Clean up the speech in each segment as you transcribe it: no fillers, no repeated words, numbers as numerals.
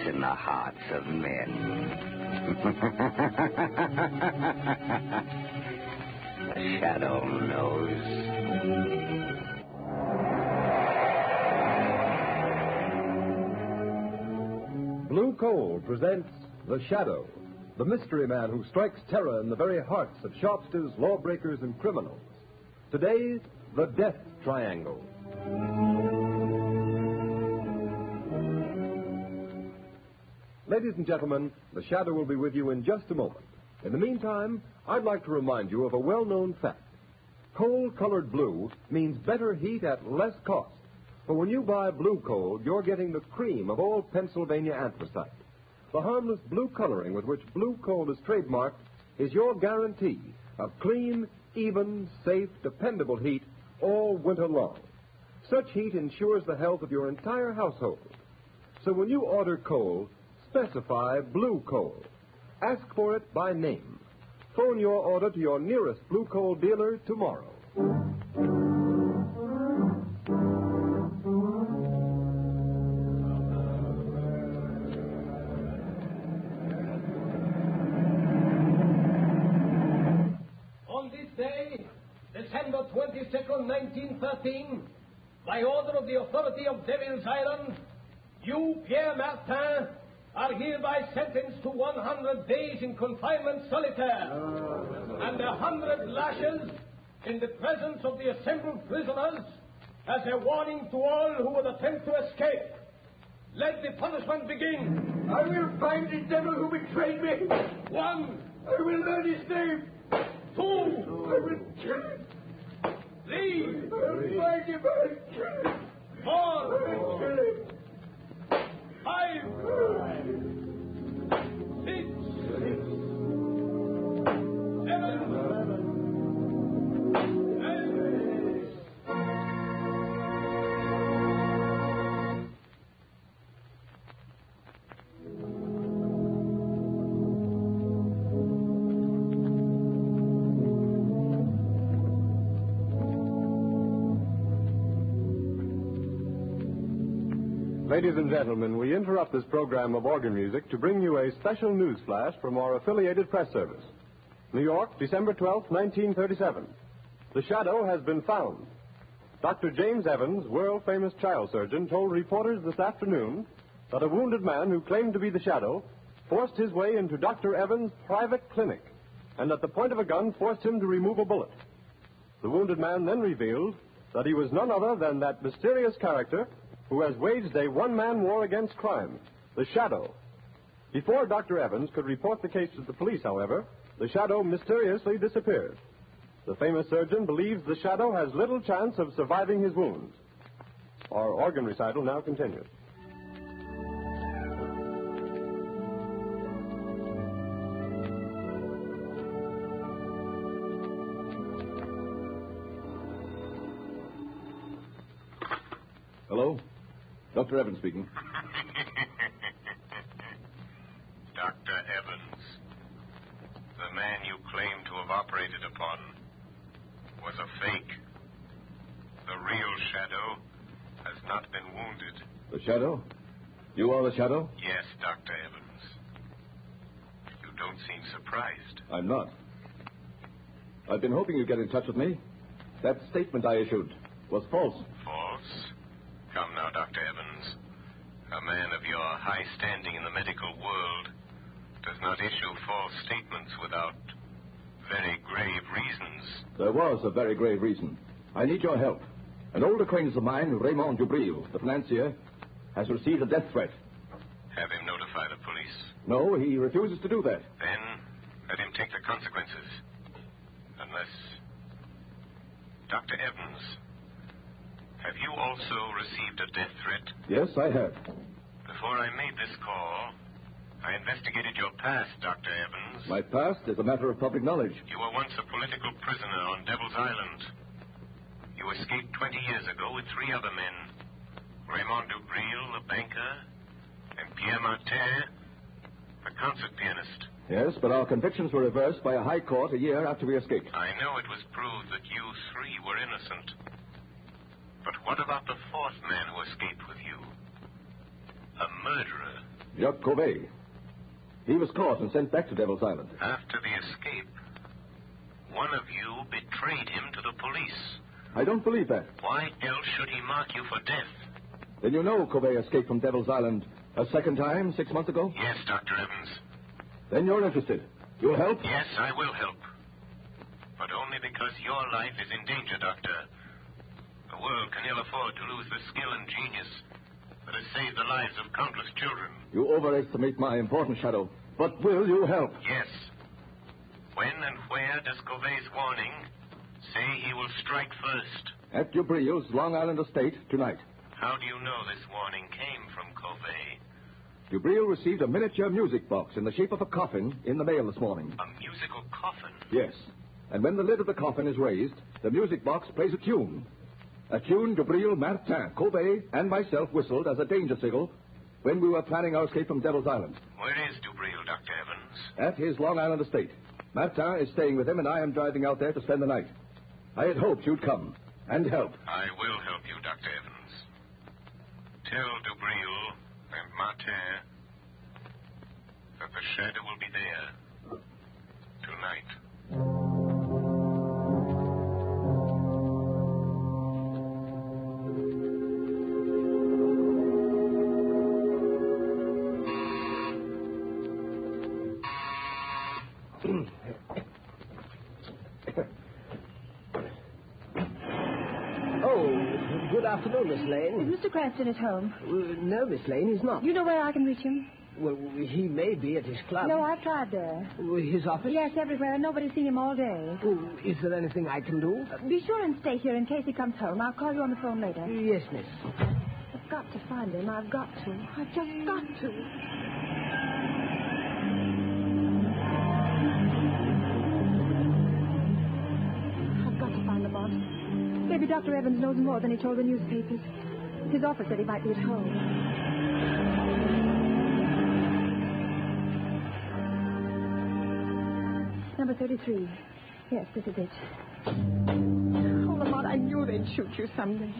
in the hearts of men. The Shadow knows. Blue Coal presents The Shadow, the mystery man who strikes terror in the very hearts of shopsters, lawbreakers, and criminals. Today, the Death Triangle. Ladies and gentlemen, The Shadow will be with you in just a moment. In the meantime, I'd like to remind you of a well-known fact. Coal-colored blue means better heat at less cost. For when you buy blue coal, you're getting the cream of all Pennsylvania anthracite. The harmless blue coloring with which blue coal is trademarked is your guarantee of clean, even, safe, dependable heat all winter long. Such heat ensures the health of your entire household. So when you order coal, specify blue coal. Ask for it by name. Phone your order to your nearest blue coal dealer tomorrow. On this day, December 22nd, 1913, by order of the authority of Devil's Island, you, Pierre Martin, are hereby sentenced to 100 days in confinement solitaire and 100 lashes in the presence of the assembled prisoners as a warning to all who would attempt to escape. Let the punishment begin. I will find the devil who betrayed me. 1. I will learn his name. 2. I will kill him. 3. I will find him. I will kill him. 4. I will kill him. 5. 6. 7. 8. Ladies and gentlemen, we interrupt this program of organ music to bring you a special news flash from our affiliated press service. New York, December 12, 1937. The Shadow has been found. Dr. James Evans, world-famous child surgeon, told reporters this afternoon that a wounded man who claimed to be the Shadow forced his way into Dr. Evans' private clinic and at the point of a gun forced him to remove a bullet. The wounded man then revealed that he was none other than that mysterious character who has waged a one-man war against crime, the Shadow. Before Dr. Evans could report the case to the police, however, the Shadow mysteriously disappeared. The famous surgeon believes the Shadow has little chance of surviving his wounds. Our organ recital now continues. Hello? Dr. Evans speaking. Dr. Evans, the man you claim to have operated upon was a fake. The real Shadow has not been wounded. The Shadow? You are the Shadow? Yes, Dr. Evans. You don't seem surprised. I'm not. I've been hoping you'd get in touch with me. That statement I issued was false. False? Come now, Dr. Evans. A man of your high standing in the medical world does not issue false statements without very grave reasons. There was a very grave reason. I need your help. An old acquaintance of mine, Raymond Dubril, the financier, has received a death threat. Have him notify the police. No, he refuses to do that. Then let him take the consequences. Unless... Dr. Evans, have you also received a death threat? Yes, I have. Before I made this call, I investigated your past, Dr. Evans. My past is a matter of public knowledge. You were once a political prisoner on Devil's Island. You escaped 20 years ago with 3 other men. Raymond Dubril, the banker, and Pierre Martin, the concert pianist. Yes, but our convictions were reversed by a high court a year after we escaped. I know it was proved that you 3 were innocent. But what about the 4th man who escaped with you? A murderer. Jacques Covet. He was caught and sent back to Devil's Island. After the escape, one of you betrayed him to the police. I don't believe that. Why else should he mark you for death? Then you know Covet escaped from Devil's Island a second time 6 months ago? Yes, Dr. Evans. Then you're interested. You'll help? Yes, I will help. But only because your life is in danger, Doctor. The world can ill afford to lose the skill and genius that has saved the lives of countless children. You overestimate my importance, Shadow. But will you help? Yes. When and where does Covet's warning say he will strike first? At Dubreel's Long Island estate tonight. How do you know this warning came from Covet? Dubreel received a miniature music box in the shape of a coffin in the mail this morning. A musical coffin? Yes. And when the lid of the coffin is raised, the music box plays a tune. A tune Dubreel, Martin, Covet, and myself whistled as a danger signal when we were planning our escape from Devil's Island. Where is Dubreel, Dr. Evans? At his Long Island estate. Martin is staying with him, and I am driving out there to spend the night. I had hoped you'd come and help. I will help you, Dr. Evans. Tell Dubreel and Martin that the shadow will be there tonight. Good afternoon, Miss Lane. Is Mr. Cranston at home? No, Miss Lane, he's not. You know where I can reach him? Well, he may be at his club. No, I've tried there. His office? Yes, everywhere. Nobody's seen him all day. Oh, is there anything I can do? Be sure and stay here in case he comes home. I'll call you on the phone later. Yes, miss. I've got to find him. I've got to. I've just got to. I've got to find the boss. Maybe Dr. Evans knows more than he told the newspapers. His office said he might be at home. Number 33. Yes, this is it. Oh, Lamont, I knew they'd shoot you someday.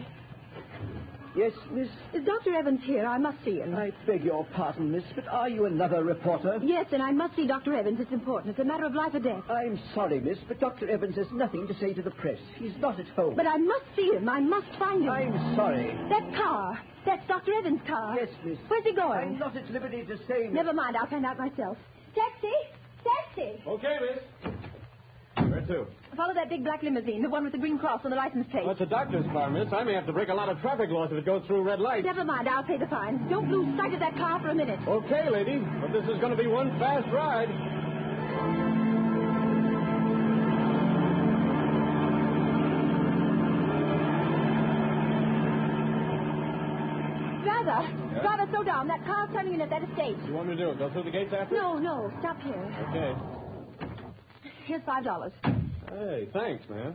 Yes, miss? Is Dr. Evans here? I must see him. I beg your pardon, miss, but are you another reporter? Yes, and I must see Dr. Evans. It's important. It's a matter of life or death. I'm sorry, miss, but Dr. Evans has nothing to say to the press. He's not at home. But I must see him. I must find him. I'm sorry. That car. That's Dr. Evans' car. Yes, miss. Where's he going? I'm not at liberty to say, miss. Never mind. I'll find out myself. Taxi! Taxi! Okay, miss. Where to? Follow that big black limousine, the one with the green cross on the license plate. Well, it's a doctor's car, miss. I may have to break a lot of traffic laws if it goes through red lights. Never mind. I'll pay the fine. Don't lose sight of that car for a minute. Okay, lady. But this is going to be one fast ride. Driver, slow down. That car's turning in at that estate. What do you want me to do? Go through the gates after? No. Stop here. Okay. Here's $5. Hey, thanks, man.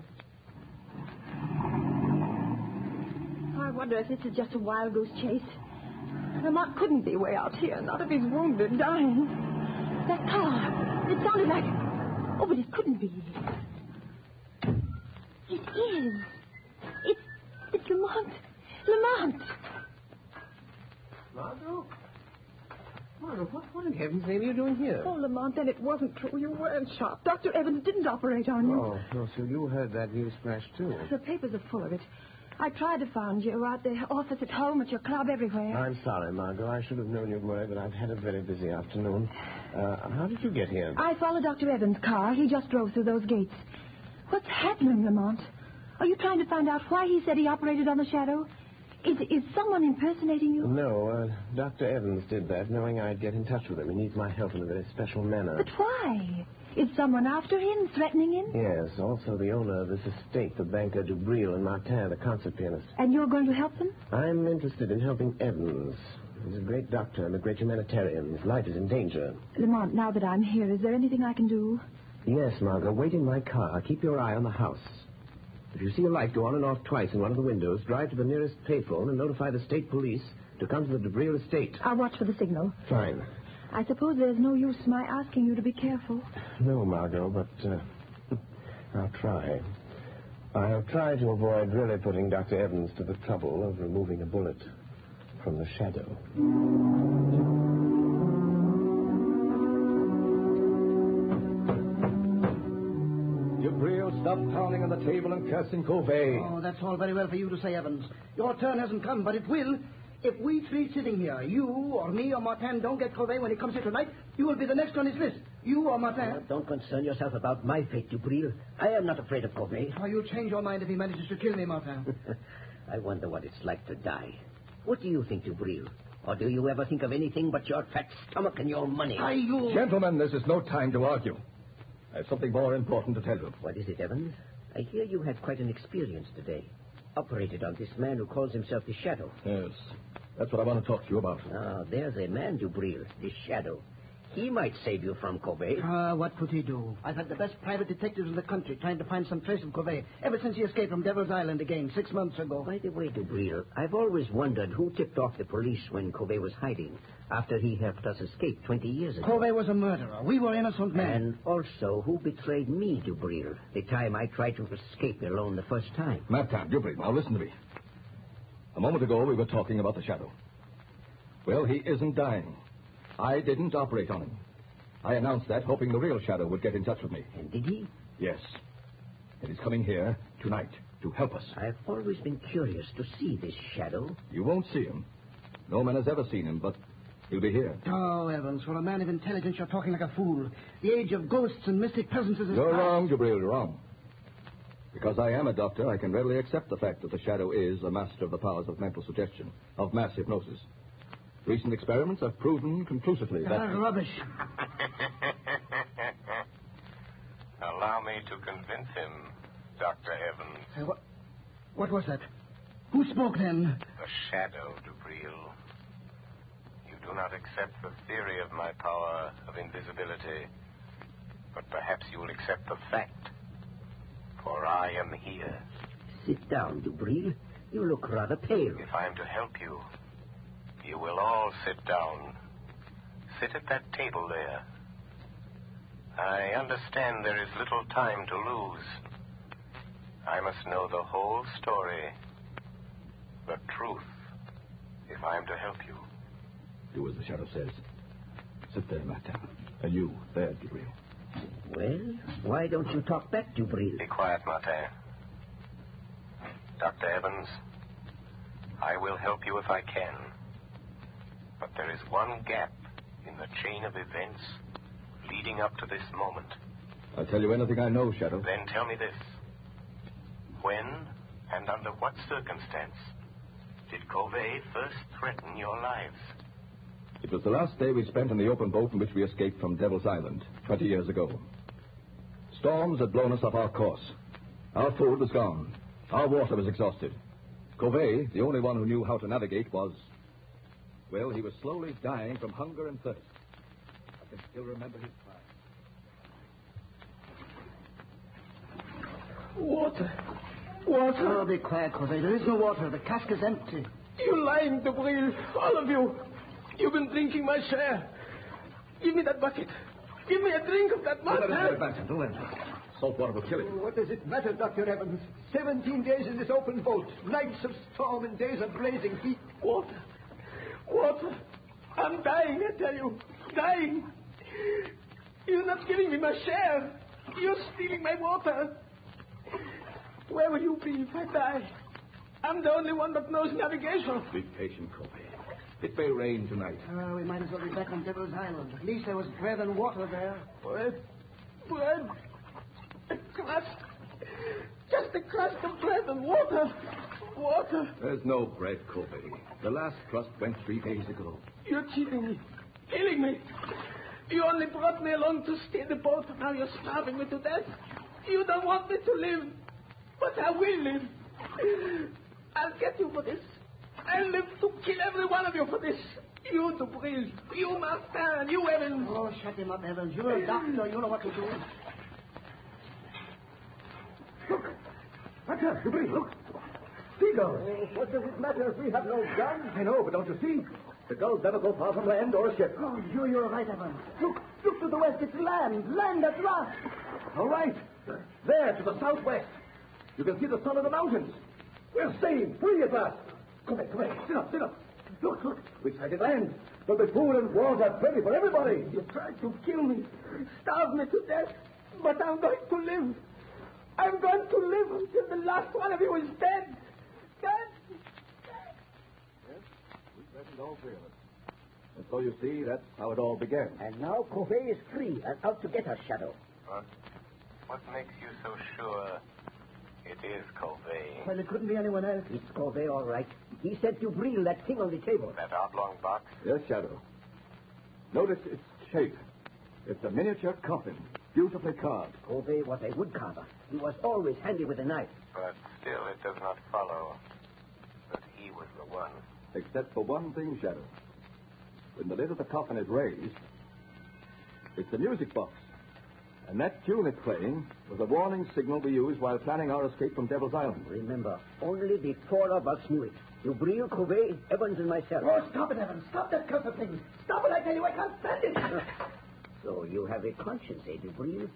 I wonder if this is just a wild goose chase. Lamont couldn't be way out here, not if he's wounded, dying. That car, it sounded like... Oh, but it couldn't be. It is. It's Lamont. Lamont! Margot, what in heaven's name are you doing here? Oh, Lamont, then it wasn't true. You weren't shot. Dr. Evans didn't operate on you. Oh, no, so you heard that news flash, too. The papers are full of it. I tried to find you at the office, at home, at your club, everywhere. I'm sorry, Margot. I should have known you were, but I've had a very busy afternoon. How did you get here? I followed Dr. Evans' car. He just drove through those gates. What's happening, Lamont? Are you trying to find out why he said he operated on the shadow? Is someone impersonating you? No, Dr. Evans did that, knowing I'd get in touch with him. He needs my help in a very special manner. But why? Is someone after him, threatening him? Yes, also the owner of this estate, the banker Dubreel, and Martin, the concert pianist. And you're going to help them? I'm interested in helping Evans. He's a great doctor and a great humanitarian. His life is in danger. Lamont, now that I'm here, is there anything I can do? Yes, Margot. Wait in my car. Keep your eye on the house. If you see a light go on and off twice in one of the windows, drive to the nearest payphone and notify the state police to come to the Dubreel estate. I'll watch for the signal. Fine. I suppose there's no use my asking you to be careful. No, Margot, but I'll try. I'll try to avoid really putting Dr. Evans to the trouble of removing a bullet from the shadow. Stop pounding on the table and cursing Covey. Oh, that's all very well for you to say, Evans. Your turn hasn't come, but it will. If we three sitting here, you or me or Martin, don't get Covey when he comes here tonight, you will be the next on his list. You or Martin. Don't concern yourself about my fate, Dubril. I am not afraid of Covey. Oh, you'll change your mind if he manages to kill me, Martin. I wonder what it's like to die. What do you think, Dubril? Or do you ever think of anything but your fat stomach and your money? Gentlemen, this is no time to argue. I have something more important to tell you. What is it, Evans? I hear you had quite an experience today. Operated on this man who calls himself the Shadow. Yes, that's what I want to talk to you about. Ah, there's a man, Dubril, the Shadow. He might save you from Covey. What could he do? I've had the best private detectives in the country trying to find some trace of Covey ever since he escaped from Devil's Island again 6 months ago. By the way, Dubril, I've always wondered who tipped off the police when Covey was hiding after he helped us escape 20 years ago. Covey was a murderer. We were innocent men. And also, who betrayed me, Dubril, the time I tried to escape alone the first time? Martin, Dubril, now listen to me. A moment ago, we were talking about the Shadow. Well, he isn't dying. I didn't operate on him. I announced that, hoping the real Shadow would get in touch with me. And did he? Yes. And he's coming here tonight to help us. I've always been curious to see this Shadow. You won't see him. No man has ever seen him, but he'll be here. Oh, Evans, for a man of intelligence, you're talking like a fool. The age of ghosts and mystic presences is You're past. wrong, Dubril, you're wrong. Because I am a doctor, I can readily accept the fact that the Shadow is a master of the powers of mental suggestion, of mass hypnosis. Recent experiments have proven conclusively that... Rubbish. Allow me to convince him, Dr. Evans. What was that? Who spoke then? The Shadow, Dubril. You do not accept the theory of my power of invisibility, but perhaps you will accept the fact, for I am here. Sit down, Dubril. You look rather pale. If I am to help you, you will all sit down. Sit at that table there. I understand there is little time to lose. I must know the whole story, the truth, if I am to help you. Do as the Shadow says. Sit there, Martin. And you, there, Dubril. Well, why don't you talk back, Dubril? Be quiet, Martin. Dr. Evans, I will help you if I can. But there is one gap in the chain of events leading up to this moment. I'll tell you anything I know, Shadow. Then tell me this. When and under what circumstance did Covey first threaten your lives? It was the last day we spent in the open boat in which we escaped from Devil's Island 20 years ago. Storms had blown us off our course. Our food was gone. Our water was exhausted. Covey, the only one who knew how to navigate, was... Well, he was slowly dying from hunger and thirst. I can still remember his cry. Water. Oh, be quiet, Covey. There is no water. The cask is empty. You lying, Dubril. All of you. You've been drinking my share. Give me that bucket. Give me a drink of that water. Don't let it. Salt water will kill him. What does it matter, Dr. Evans? 17 days in this open boat. Nights of storm and days of blazing heat. Water. I'm dying, I tell you. Dying. You're not giving me my share. You're stealing my water. Where will you be if I die? I'm the only one that knows navigation. Be patient, Covey. It may rain tonight. We might as well be back on Devil's Island. At least there was bread and water there. Bread. A crust. Just a crust of bread and water. Water. There's no bread, Covey. The last crust went 3 days ago. You're cheating me. Killing me. You only brought me along to steer the boat, and now you're starving me to death. You don't want me to live. But I will live. I'll get you for this. I'll live to kill every one of you for this. You, Dubril. You, Martin. You, Evans. Oh, shut him up, Evans. You're a doctor. You know what to do. Look. Martin, Dubril, look. Seagulls. What does it matter if we have no gun? I know, but don't you see? The gulls never go far from land or a ship. Oh, you're right, Evans. Look to the west. It's land. Land at last. All right. There, to the southwest. You can see the sun of the mountains. We're saved, free at last. Come here. Sit up. Look. We've sighted land. There'll be food and water plenty for everybody. You tried to kill me. Starve me to death. But I'm going to live. I'm going to live until the last one of you is dead. Dead. Yes, we threatened all three of us. And so you see, that's how it all began. And now Covey is free and out to get us, Shadow. What makes you so sure it is Covey? Well, it couldn't be anyone else. It's Covey, all right. He sent Dubril that thing on the table. That oblong box? Yes, Shadow. Notice its shape. It's a miniature coffin, beautifully carved. Covey was a woodcarver. He was always handy with a knife. But still, it does not follow that he was the one. Except for one thing, Shadow. When the lid of the coffin is raised, it's a music box. And that tune it's playing was a warning signal we used while planning our escape from Devil's Island. Remember, only the four of us knew it. Dubril, Covey, Evans, and myself. Oh, stop it, Evans. Stop that cursed thing. Stop it, I tell you. I can't stand it. So you have a conscience, eh, Dubril?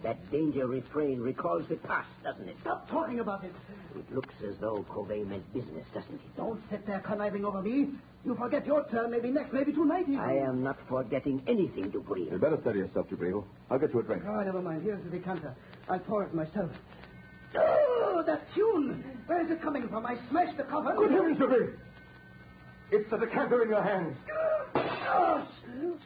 That danger refrain recalls the past, doesn't it? Stop talking about it. It looks as though Covey meant business, doesn't it? Don't sit there conniving over me. You forget your turn, maybe next, maybe tonight even. I am not forgetting anything, Dubril. You'd better steady yourself, Dubril. I'll get you a drink. Oh, never mind. Here's the decanter. I'll pour it myself. Oh, that tune. Where is it coming from? I smashed the coffin. Good heavens, Dubril! It's the decanter in your hands. Oh,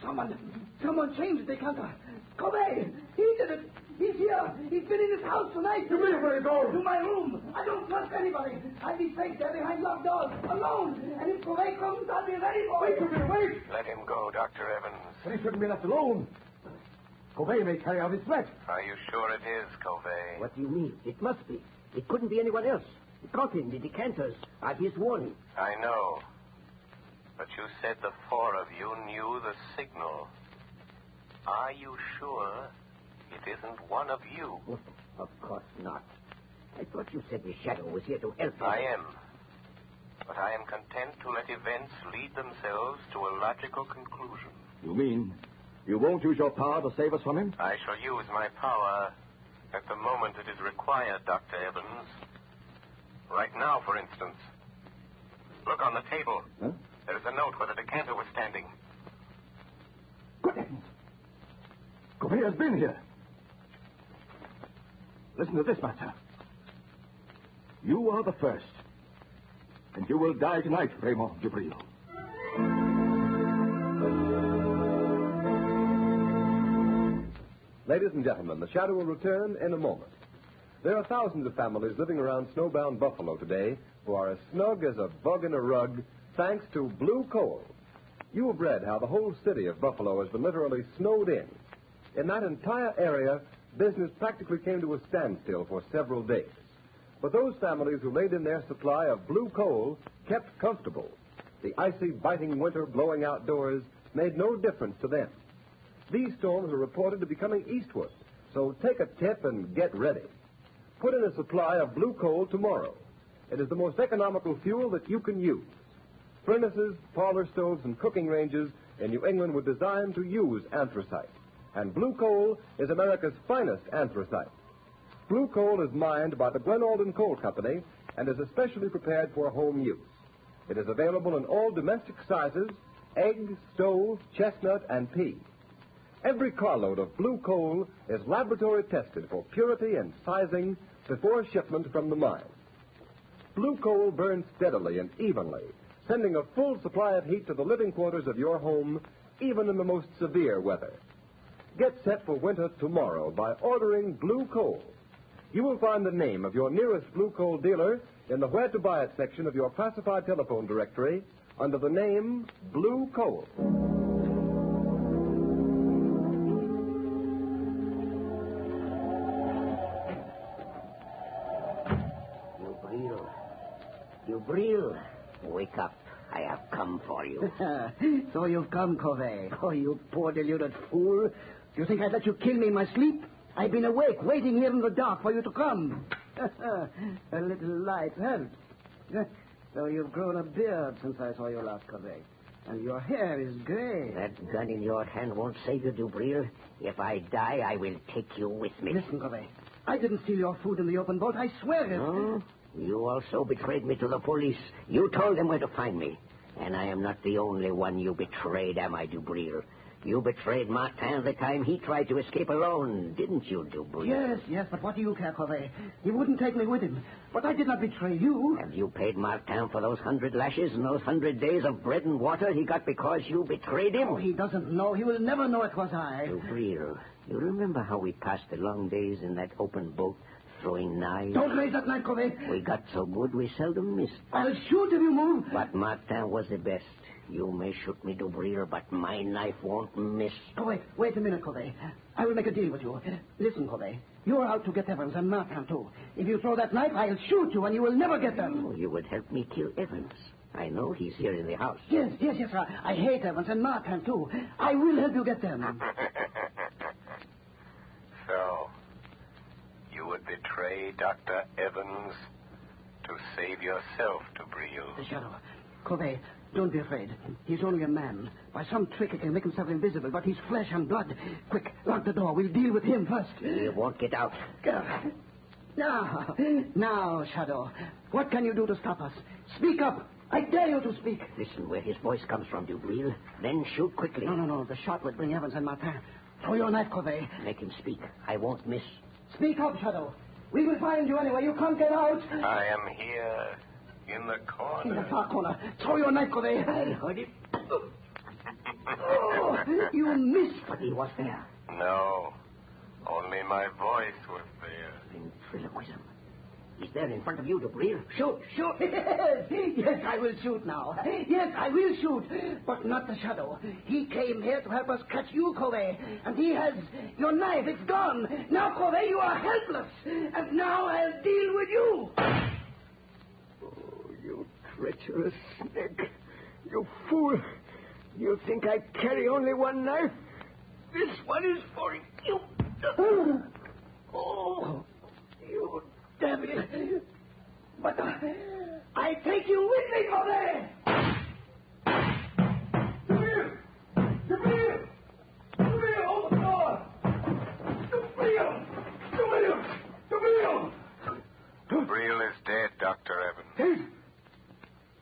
someone changed the decanter. Covey, he did it. He's here. He's been in his house tonight. Dubril, where are you going? To my room. I don't trust anybody. I'll be safe there behind locked doors, alone. And if Covey comes, I'll be ready for him. Wait, Dubril, wait! Let him go, Dr. Evans. But he shouldn't be left alone. Covey may carry out his threat. Are you sure it is Covey? What do you mean? It must be. It couldn't be anyone else. The coffin, the decanters are his warning. I know. But you said the four of you knew the signal. Are you sure it isn't one of you? Oh, of course not. I thought you said the Shadow was here to help us. I am. But I am content to let events lead themselves to a logical conclusion. You mean you won't use your power to save us from him? I shall use my power at the moment it is required, Dr. Evans. Right now, for instance. Look on the table. Huh? There is a note where the decanter was standing. Good heavens! Covey has been here. Listen to this, Master. You are the first. And you will die tonight, Raymond Dubril. Ladies and gentlemen, the Shadow will return in a moment. There are thousands of families living around snowbound Buffalo today who are as snug as a bug in a rug thanks to blue coal. You have read how the whole city of Buffalo has been literally snowed in. In that entire area, business practically came to a standstill for several days. But those families who laid in their supply of blue coal kept comfortable. The icy, biting winter blowing outdoors made no difference to them. These storms are reported to be coming eastward, so take a tip and get ready. Put in a supply of blue coal tomorrow. It is the most economical fuel that you can use. Furnaces, parlor stoves, and cooking ranges in New England were designed to use anthracite. And blue coal is America's finest anthracite. Blue coal is mined by the Glen Alden Coal Company and is especially prepared for home use. It is available in all domestic sizes: egg, stove, chestnut, and pea. Every carload of blue coal is laboratory tested for purity and sizing before shipment from the mine. Blue coal burns steadily and evenly, sending a full supply of heat to the living quarters of your home, even in the most severe weather. Get set for winter tomorrow by ordering blue coal. You will find the name of your nearest blue coal dealer in the Where to Buy It section of your classified telephone directory under the name Blue Coal. Dubril, wake up. I have come for you. So you've come, Covey. Oh, you poor deluded fool. Do you think I'd let you kill me in my sleep? I've been awake, waiting here in the dark for you to come. A little light helps. So you've grown a beard since I saw you last, Covey. And your hair is gray. That gun in your hand won't save you, Dubril. If I die, I will take you with me. Listen, Covey. I didn't steal your food in the open boat. I swear it. No? You also betrayed me to the police. You told them where to find me. And I am not the only one you betrayed, am I, Dubril? You betrayed Martin the time he tried to escape alone, didn't you, Dubreuil? Yes, but what do you care, Covey? He wouldn't take me with him. But I did not betray you. Have you paid Martin for those 100 lashes and those 100 days of bread and water he got because you betrayed him? Oh, he doesn't know. He will never know it was I. Dubreuil, you remember how we passed the long days in that open boat throwing knives? Don't raise that knife, Covey. We got so good we seldom missed. I'll shoot if you move. But Martin was the best. You may shoot me, Dubreuil, but my knife won't miss. Oh, wait a minute, Covey. I will make a deal with you. Listen, Covey. You're out to get Evans and Martin, too. If you throw that knife, I'll shoot you and you will never get them. Oh, you would help me kill Evans. I know he's here in the house. Yes. I hate Evans and Martin, too. I will help you get them. So, you would betray Dr. Evans to save yourself, Dubreuil. The Shadow. Covey, don't be afraid. He's only a man. By some trick he can make himself invisible, but he's flesh and blood. Quick, lock the door. We'll deal with him first. You won't get out. Now, Shadow. What can you do to stop us? Speak up. I dare you to speak. Listen where his voice comes from, Dubreuil. Then shoot quickly. No. The shot will bring Evans and Martin. Throw your knife, Covey. Make him speak. I won't miss. Speak up, Shadow. We will find you anyway. You can't get out. I am here, in the corner. In the far corner. Throw your knife, Covey. I heard it. Oh, you missed. But he was there. No, only my voice was there. Ventriloquism. He's there in front of you, Dubreuil. Shoot. Yes, I will shoot now. Yes, I will shoot. But not the Shadow. He came here to help us catch you, Covey. And he has your knife. It's gone. Now, Covey, you are helpless. And now I'll deal with you. Oh, you treacherous snake. You fool. You think I carry only one knife? This one is for you. Oh, you devil. But I take you with me, Covey. Dubreuil, open the door. Dubreuil. Dubreuil is dead, Dr. Evans. Dead?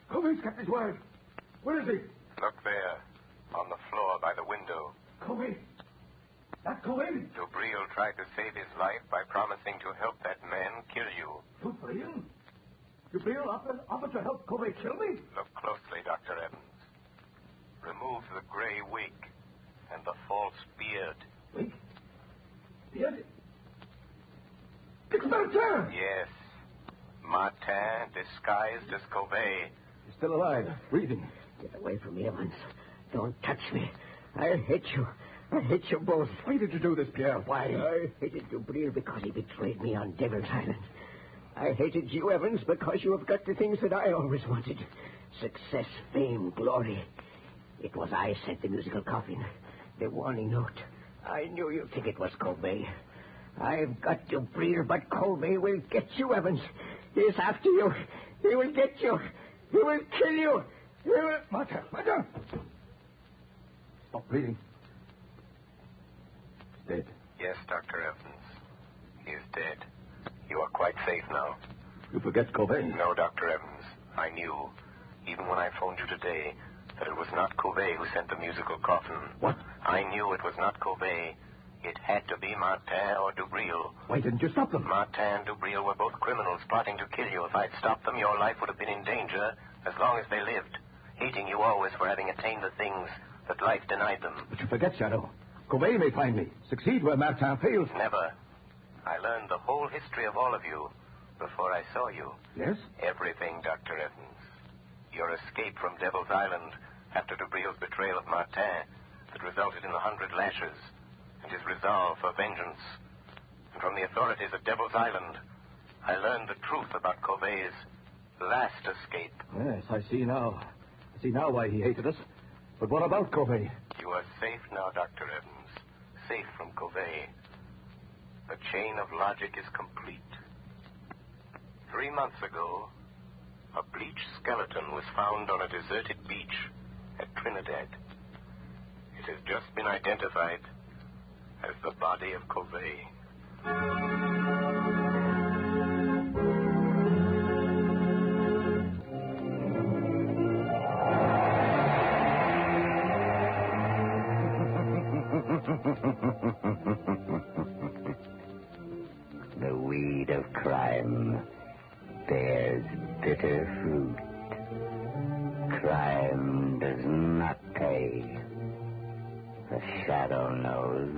Covey's kept his word. Where is he? Look there, on the floor by the window. Covey? That Covey? Dubreuil tried to save his life by promising to help that man kill you. Dubreuil? Dubreuil offered to help Covey kill me? Look closely, Dr. Evans. Remove the gray wig and the false beard. Wig? Beard? It's Martin! Yes. Martin, disguised as Covey. He's still alive, breathing. Get away from me, Evans. Don't touch me. I hate you. I hate you both. Why did you do this, Pierre? Why? I hated Dubreuil because he betrayed me on Devil's Island. I hated you, Evans, because you have got the things that I always wanted. Success, fame, glory. It was I sent the musical coffin, the warning note. I knew you'd think it was Covey. I've got Dubreuil, but Covey will get you, Evans. He's after you. He will get you. He will kill you. He will... Martin! Stop bleeding. He's dead. Yes, Dr. Evans. He is dead. You are quite safe now. You forget Covey. No, Dr. Evans. I knew, even when I phoned you today, that it was not Covey who sent the musical coffin. What? I knew it was not Covey. It had to be Martin or Dubreuil. Why didn't you stop them? Martin and Dubreuil were both criminals plotting to kill you. If I'd stopped them, your life would have been in danger as long as they lived, hating you always for having attained the things that life denied them. But you forget, Shadow. Covey may find me. Succeed where Martin fails. Never. I learned the whole history of all of you before I saw you. Yes? Everything, Dr. Evans. Your escape from Devil's Island after Dubreuil's betrayal of Martin that resulted in the 100 lashes, and his resolve for vengeance. And from the authorities at Devil's Island, I learned the truth about Covey's last escape. Yes, I see now. I see now why he hated us. But what about Covey? You are safe now, Dr. Evans. Safe from Covey. The chain of logic is complete. 3 months ago, a bleached skeleton was found on a deserted beach at Trinidad. It has just been identified as the body of Covey. The weed of crime bears bitter fruit. Crime does not pay. The shadow knows.